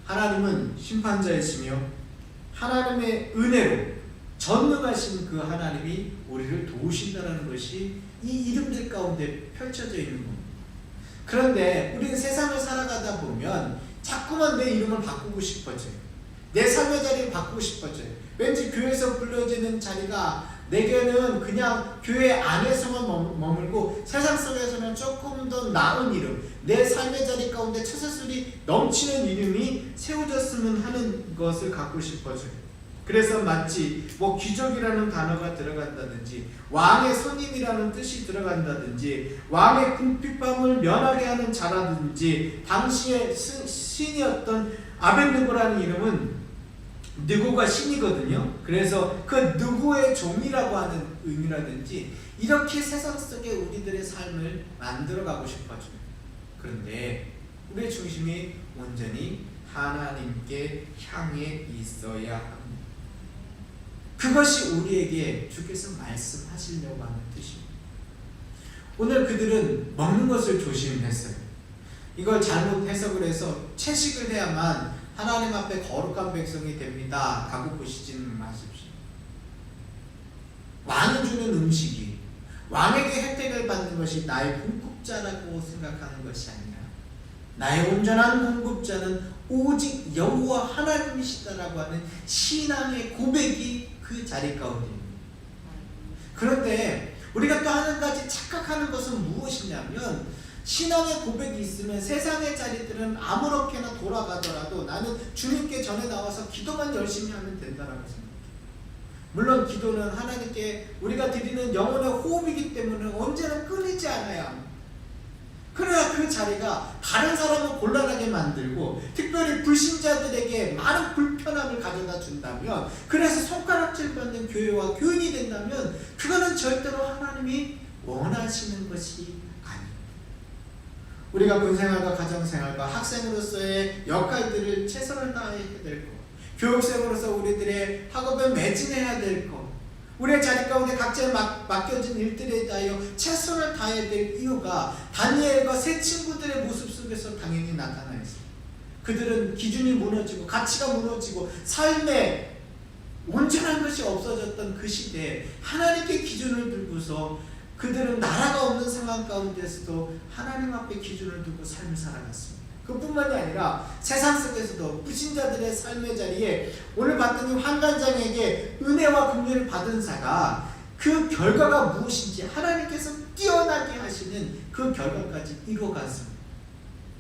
하나님은 심판자이시며 하나님의 은혜로 전능하신 그 하나님이 우리를 도우신다는 것이 이 이름들 가운데 펼쳐져 있는 겁니다. 그런데 우리는 세상을 살아가다 보면 자꾸만 내 이름을 바꾸고 싶어져요. 내 삶의 자리를 바꾸고 싶어져요. 왠지 교회에서 불러지는 자리가 내게는 그냥 교회 안에서만 머물고 세상 속에서는 조금 더 나은 이름, 내 삶의 자리 가운데 처세술이 넘치는 이름이 세워졌으면 하는 것을 갖고 싶어져요. 그래서 마치 뭐 귀족이라는 단어가 들어간다든지 왕의 손님이라는 뜻이 들어간다든지 왕의 궁핍함을 면하게 하는 자라든지 당시의 신이었던 아벳느고라는 이름은 느고가 신이거든요. 그래서 그 느고의 종이라고 하는 의미라든지 이렇게 세상 속에 우리들의 삶을 만들어가고 싶어져요. 그런데 우리의 중심이 온전히 하나님께 향해 있어야 합니다. 그것이 우리에게 주께서 말씀하시려고 하는 뜻입니다. 오늘 그들은 먹는 것을 조심했어요. 이걸 잘못 해석을 해서 채식을 해야만 하나님 앞에 거룩한 백성이 됩니다 라고 보시지는 마십시오. 왕이 주는 음식이 왕에게 혜택을 받는 것이 나의 공급자라고 생각하는 것이 아니라 나의 온전한 공급자는 오직 여호와 하나님이시다라고 하는 신앙의 고백이 그 자리 가운데입니다. 그런데 우리가 또 한 가지 착각하는 것은 무엇이냐면 신앙의 고백이 있으면 세상의 자리들은 아무렇게나 돌아가더라도 나는 주님께 전에 나와서 기도만 열심히 하면 된다라고 생각해요. 물론 기도는 하나님께 우리가 드리는 영혼의 호흡이기 때문에 언제나 끊이지 않아야 합니다. 그러나 그 자리가 다른 사람을 곤란하게 만들고 특별히 불신자들에게 많은 불편함을 가져다 준다면, 그래서 손가락질 받는 교회와 교인이 된다면 그거는 절대로 하나님이 원하시는 것이 아닙니다. 우리가 군생활과 가정생활과 학생으로서의 역할들을 최선을 다해야 될 것, 교육생으로서 우리들의 학업에 매진해야 될 것, 우리의 자리 가운데 각자에 맡겨진 일들에 대하여 최선을 다해야 될 이유가 다니엘과 세 친구들의 모습 속에서 당연히 나타나 있습니다. 그들은 기준이 무너지고 가치가 무너지고 삶에 온전한 것이 없어졌던 그 시대에 하나님께 기준을 두고서 그들은 나라가 없는 상황 가운데서도 하나님 앞에 기준을 두고 삶을 살아갔습니다. 그뿐만이 아니라 세상 속에서도 불신자들의 삶의 자리에 오늘 봤더니 환관장에게 은혜와 긍휼을 받은 자가 그 결과가 무엇인지 하나님께서 뛰어나게 하시는 그 결과까지 이루어갔습니다.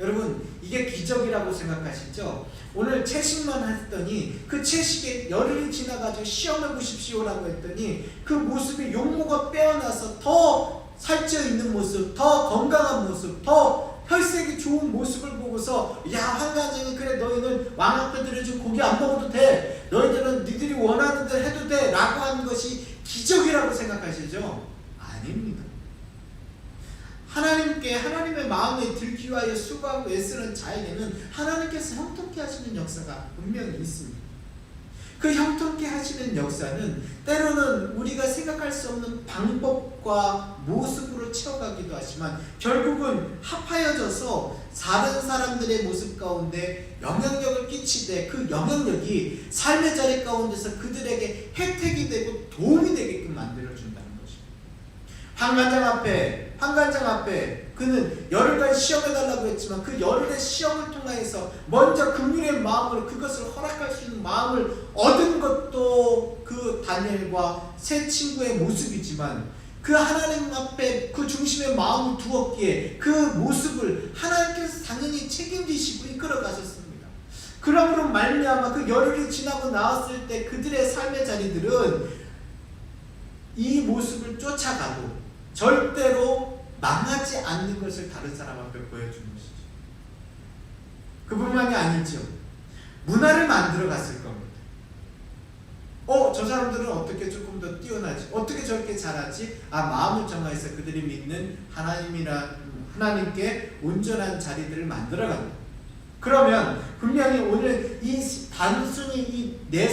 여러분, 이게 기적이라고 생각하시죠? 오늘 채식만 했더니 그 채식에 열흘이 지나가지고 시험해 보십시오라고 했더니 그 모습이 용모가 빼어나서 더 살쪄 있는 모습, 더 건강한 모습, 더 혈색이 좋은 모습을 보고서 야, 환관장이 그래, 너희는 왕 앞에 들여준 고기 안 먹어도 돼, 너희들은 니들이 원하는 대로 해도 돼 라고 하는 것이 기적이라고 생각하시죠? 아닙니다. 하나님께 하나님의 마음에 들기 위하여 수고하고 애쓰는 자에게는 하나님께서 형통케 하시는 역사가 분명히 있습니다. 그 형통케 하시는 역사는 때로는 우리가 생각할 수 없는 방법과 모습으로 채워가기도 하지만 결국은 합하여져서 다른 사람들의 모습 가운데 영향력을 끼치되 그 영향력이 삶의 자리 가운데서 그들에게 혜택이 되고 도움이 되게끔 만들어준다는 것입니다. 환관장 앞에 그는 열흘간 시험해달라고 했지만 그 열흘의 시험을 통해서 먼저 긍휼의 마음으로 그것을 허락할 수 있는 마음을 얻은 것도 그 다니엘과 세 친구의 모습이지만 그 하나님 앞에 그 중심에 마음을 두었기에 그 모습을 하나님께서 당연히 책임지시고 이끌어 가셨습니다. 그러므로 말미암아 그 열흘이 지나고 나왔을 때 그들의 삶의 자리들은 이 모습을 쫓아가도 절대로 망하지 않는 것을 다른 사람 앞에 보여주는 것이죠. 그뿐만이 아니죠. 문화를 만들어 갔을 겁니다. 저 사람들은 어떻게 조금 더 뛰어나지? 어떻게 저렇게 잘하지? 마음을 정하여서 그들이 믿는 하나님께 온전한 자리들을 만들어간다. 그러면 분명히 오늘 이 단순히 이 네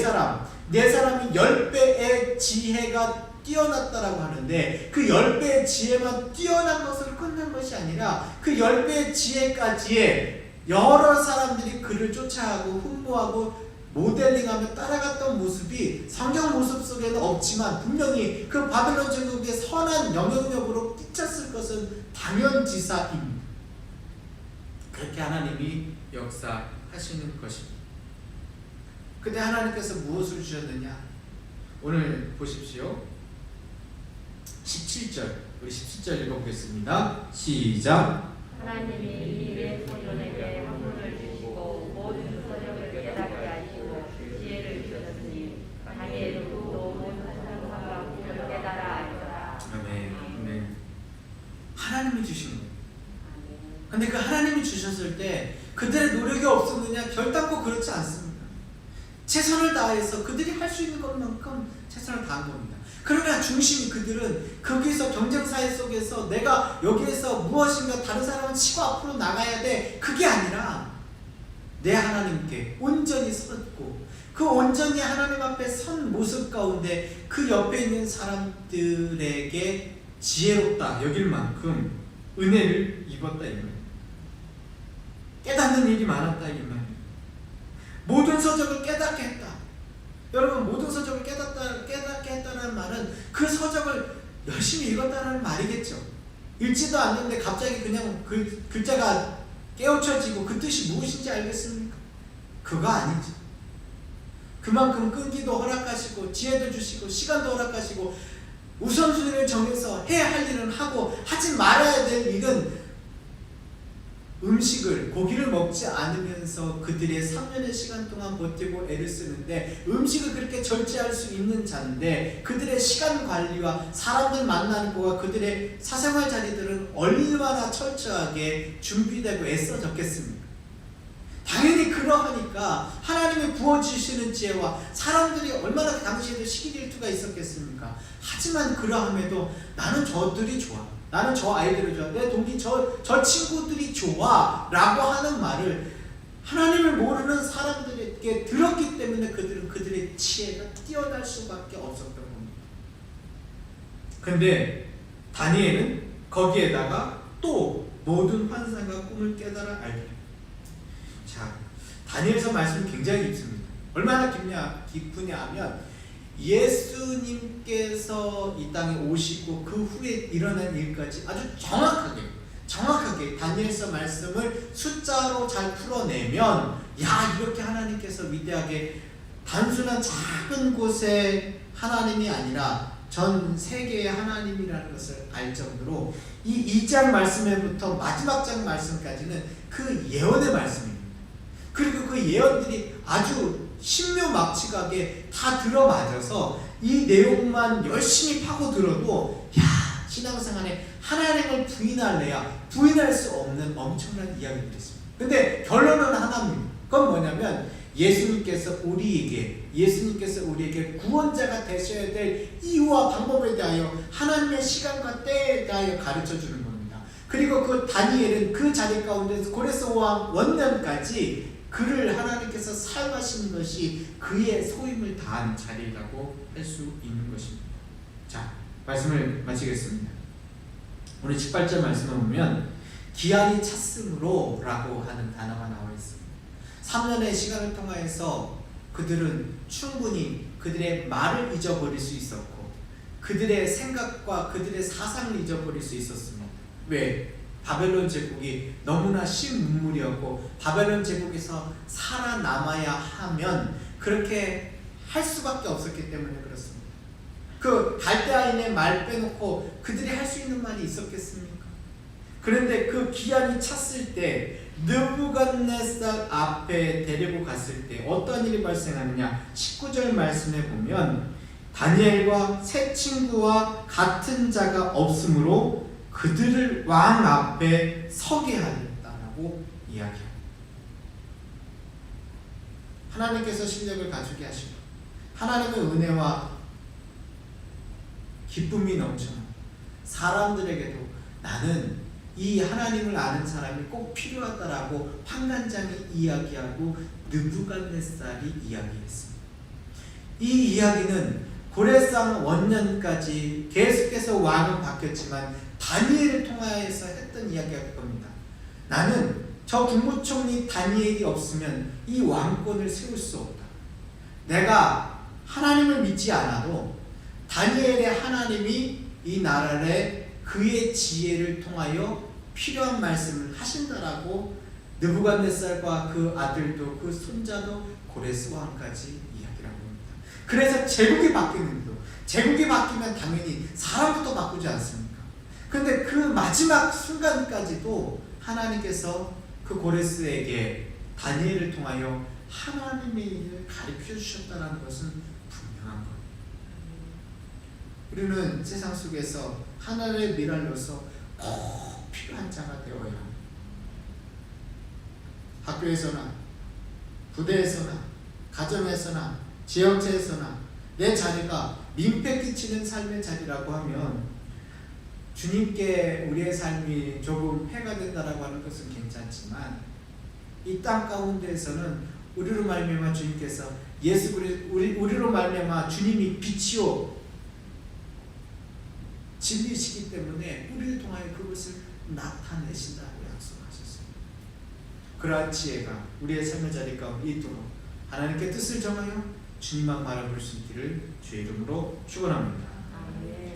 사람이 10배의 지혜가 뛰어났다라고 하는데 그 10배의 지혜만 뛰어난 것으로 끝난 것이 아니라 그 10배의 지혜까지의 여러 사람들이 그를 쫓아가고 흠모하고 모델링하며 따라갔던 모습이 성경 모습 속에는 없지만 분명히 그 바벨론 제국의 선한 영향력으로 끼쳤을 것은 당연지사입니다. 그렇게 하나님이 역사하시는 것입니다. 그때 하나님께서 무엇을 주셨느냐? 오늘 보십시오. 17절, 우리 17절 읽어보겠습니다. 시작.
하나님이 이레 소년에게 학문을 주시고 모든 서적을 깨닫게 하시고 지혜를 주셨으니 다니엘도 모든 상상과 꿈을 깨달아 알더라.
아멘. 하나님이 주신 거예요. 근데 그 하나님이 주셨을 때 그들의 노력이 없었느냐? 결단코 그렇지 않습니다. 최선을 다해서 그들이 할 수 있는 것만큼 최선을 다한 겁니다. 그러나 중심이 그들은 거기서 경쟁사회 속에서 내가 여기에서 무엇인가 다른 사람은 치고 앞으로 나가야 돼. 그게 아니라 내 하나님께 온전히 섰고 그 온전히 하나님 앞에 선 모습 가운데 그 옆에 있는 사람들에게 지혜롭다 여길 만큼 은혜를 입었다 이 말이에요. 깨닫는 일이 많았다 이 말이에요. 모든 서적을 깨닫게 했다. 여러분 모든 서적을 깨닫게 했다는 말은 그 서적을 열심히 읽었다는 말이겠죠. 읽지도 않는데 갑자기 그냥 글자가 깨우쳐지고 그 뜻이 무엇인지 알겠습니까? 그거 아니죠. 그만큼 끈기도 허락하시고 지혜도 주시고 시간도 허락하시고 우선순위를 정해서 해야 할 일은 하고 하지 말아야 될 일은 음식을 고기를 먹지 않으면서 그들의 3년의 시간 동안 버티고 애를 쓰는데 음식을 그렇게 절제할 수 있는 자인데 그들의 시간 관리와 사람들 만나는 거와 그들의 사생활 자리들은 얼마나 철저하게 준비되고 애써졌겠습니까? 당연히 그러하니까 하나님이 부어주시는 지혜와 사람들이 얼마나 그 당시에도 시기질투가 있었겠습니까? 하지만 그러함에도 나는 저들이 좋아, 나는 저 아이들을 좋아, 내 동기 저 친구들이 좋아 라고 하는 말을 하나님을 모르는 사람들에게 들었기 때문에 그들은 그들의 지혜가 뛰어날 수밖에 없었던 겁니다. 근데 다니엘은 거기에다가 또 모든 환상과 꿈을 깨달아 알게 됩니다. 자, 다니엘서 말씀이 굉장히 깊습니다. 얼마나 깊으냐 하면 예수님께서 이 땅에 오시고 그 후에 일어난 일까지 아주 정확하게 다니엘서 말씀을 숫자로 잘 풀어내면 야 이렇게 하나님께서 위대하게 단순한 작은 곳의 하나님이 아니라 전 세계의 하나님이라는 것을 알 정도로 이 2장 말씀에부터 마지막 장 말씀까지는 그 예언의 말씀입니다. 그리고 그 예언들이 아주 신묘막측하게 다 들어맞아서 이 내용만 열심히 파고들어도 야 신앙생활에 하나님을 부인할래야 부인할 수 없는 엄청난 이야기들이 있습니다. 근데 결론은 하나입니다. 그건 뭐냐면 예수님께서 우리에게 구원자가 되셔야 될 이유와 방법에 대하여 하나님의 시간과 때에 대하여 가르쳐주는 겁니다. 그리고 그 다니엘은 그 자리 가운데서 고레스 왕 원년까지 그를 하나님께서 사용하신 것이 그의 소임을 다한 자리라고 할 수 있는 것입니다. 자, 말씀을 마치겠습니다. 오늘 18절 말씀을 보면 기한이 찼으므로 라고 하는 단어가 나와 있습니다. 3년의 시간을 통하여서 그들은 충분히 그들의 말을 잊어버릴 수 있었고 그들의 생각과 그들의 사상을 잊어버릴 수 있었습니다. 왜? 바벨론 제국이 너무나 신문물이었고 바벨론 제국에서 살아남아야 하면 그렇게 할 수밖에 없었기 때문에 그렇습니다. 그 갈대아인의 말 빼놓고 그들이 할 수 있는 말이 있었겠습니까? 그런데 그 기한이 찼을 때 느부갓네살 앞에 데리고 갔을 때 어떤 일이 발생하느냐 19절 말씀에 보면 다니엘과 세 친구와 같은 자가 없으므로 그들을 왕 앞에 서게 하였다라고 이야기합니다. 하나님께서 실력을 가지게 하시고 하나님의 은혜와 기쁨이 넘쳐나 사람들에게도 나는 이 하나님을 아는 사람이 꼭 필요하다라고 환관장이 이야기하고 느부갓네살이 이야기했습니다. 이 이야기는 고레스 왕 원년까지 계속해서 왕은 바뀌었지만 다니엘을 통하여서 했던 이야기일 겁니다. 나는 저 국무총리 다니엘이 없으면 이 왕권을 세울 수 없다. 내가 하나님을 믿지 않아도 다니엘의 하나님이 이 나라에 그의 지혜를 통하여 필요한 말씀을 하신다라고 느부갓네살과 그 아들도 그 손자도 고레스 왕까지 이야기를 합니다. 그래서 제국이 바뀌는데도 제국이 바뀌면 당연히 사람부터 바꾸지 않습니까? 그런데 그 마지막 순간까지도 하나님께서 그 고레스에게 다니엘을 통하여 하나님의 일을 가르쳐 주셨다는 것은 분명한 거예요. 우리는 세상 속에서 하나님의 미랄로서 꼭 필요한 자가 되어야 합니다. 학교에서나 부대에서나 가정에서나 지역체에서나 내 자리가 민폐 끼치는 삶의 자리라고 하면 주님께 우리의 삶이 조금 해가 된다라고 하는 것은 괜찮지만 이 땅 가운데에서는 우리로 말미암아 주님께서 우리로 말미암아 주님이 빛이요 진리시기 때문에 우리를 통하여 그것을 나타내신다고 약속하셨습니다. 그러한 지혜가 우리의 삶의 자리 가운데 있도록 하나님께 뜻을 정하여 주님만 바라볼 수 있기를 주의 이름으로 축원합니다.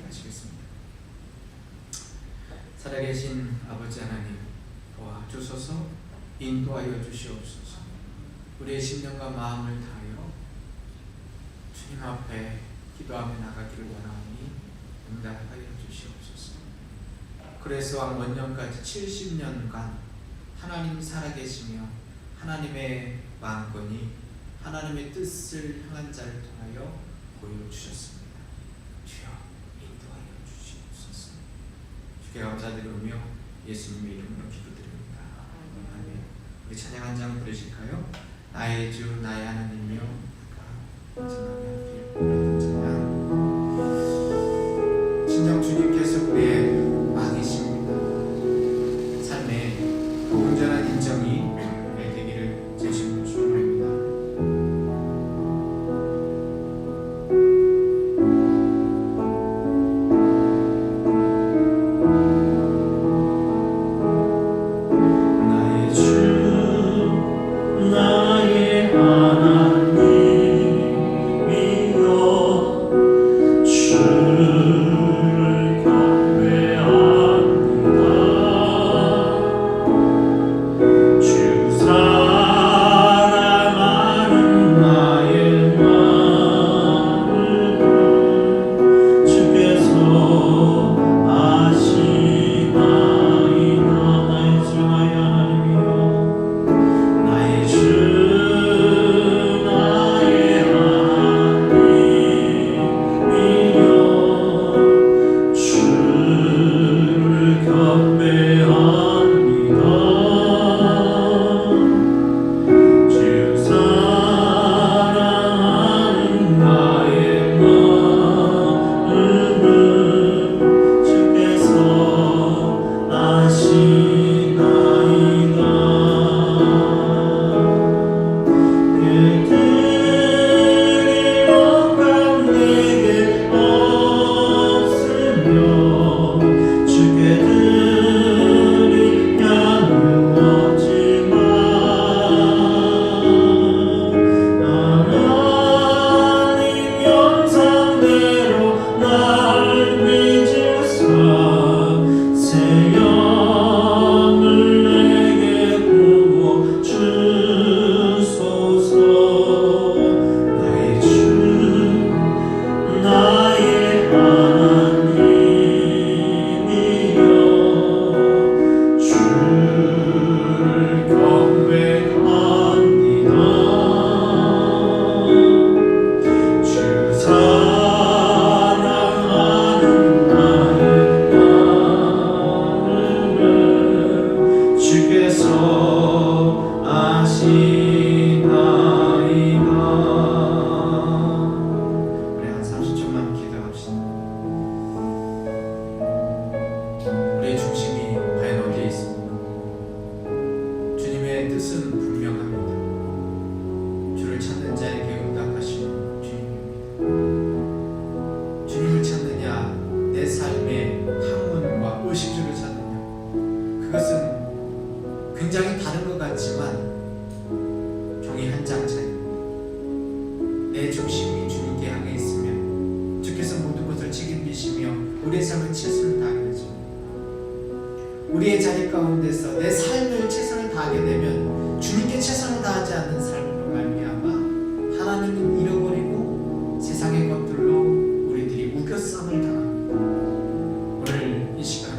아시겠습니다. 살아계신 아버지 하나님 도와주소서, 인도하여 주시옵소서. 우리의 심령과 마음을 다하여 주님 앞에 기도하며 나가기를 원하오니 응답하여 주시옵소서. 그래서 왕 원년까지 70년간 하나님이 살아계시며 하나님의 왕권이 하나님의 뜻을 향한 자를 통하여 보여주셨습니다. 주여 인도하여 주시옵소서. 주께 감사드리며 예수님의 이름으로 기도드립니다. 아멘. 우리 찬양 한 장 부르실까요? 나의 주 나의 하나님이여 마지막에 함께 부르는 찬양. 진정 주님께서 우리의 왕이십니다. 삶의 그 온전한 인정이 되기를 제심으로 축원합니다.
나의 주 나의 하나님
찾는 자에게 응답하시는 주님입니다. 주님을 찾느냐, 내 삶의 학문과 의식주를 찾느냐, 그것은 굉장히 다른 것 같지만 종이 한 장 차이입니다. 내 중심이 주님께 향해 있으면 주께서 모든 것을 책임지시며 우리의 삶을 최선을 다하게 되죠. 우리의 자리 가운데서 내 삶을 최선을 다하게 되면 주님께 최선을 다하지 않는 삶으로 말미암아 하나님을 잃어버리고 세상의 것들로 우리들이 우겨쌈을 당합니다. 오늘 이 시간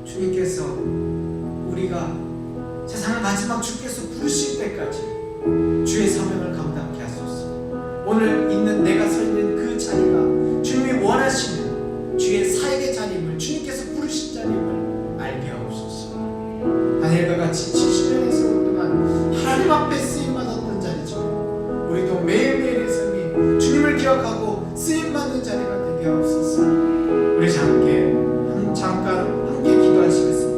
주님께서 우리가 세상을 마지막 주께서 부르실 때까지 주의 사명을 감당케 하소서. 오늘 있는 내가 서 있는 그 자리가 주님이 원하시는 주의 사역의 자리임을, 주님께서 부르신 자리임을 알게 하옵소서. 다니엘과 같이 70년의 세월 동안 하나님 앞에 쓰임받았던 자리죠. 우리도 매일매일의 삶이 주님을 기억하고 쓰임받는 자리가 되게 하옵소서. 우리 잠깐 함께 기도하시겠습니다.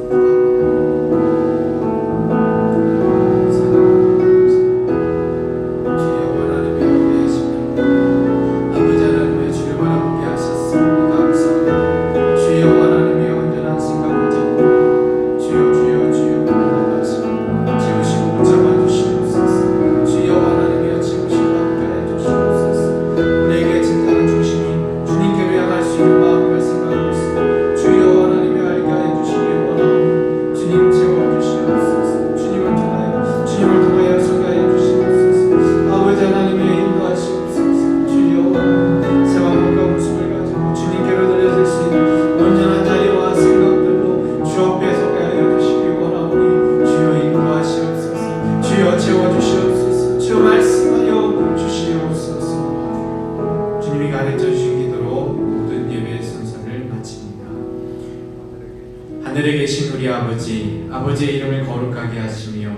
하늘에 계신 우리 아버지, 아버지의 이름을 거룩하게 하시며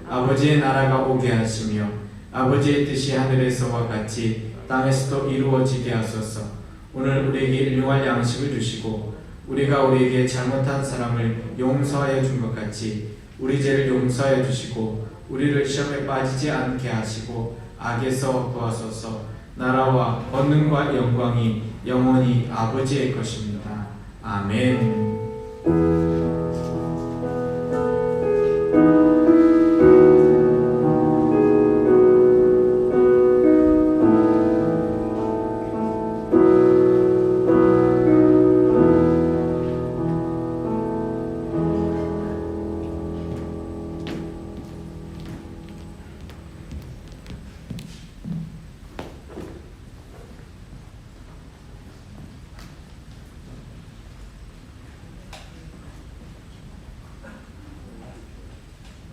아버지의 나라가 오게 하시며 아버지의 뜻이 하늘에서와 같이 땅에서도 이루어지게 하소서. 오늘 우리에게 일용할 양식을 주시고 우리가 우리에게 잘못한 사람을 용서하여 준 것 같이 우리 죄를 용서하여 주시고 우리를 시험에 빠지지 않게 하시고 악에서 구하소서. 나라와 권능과 영광이 영원히 아버지의 것입니다. 아멘.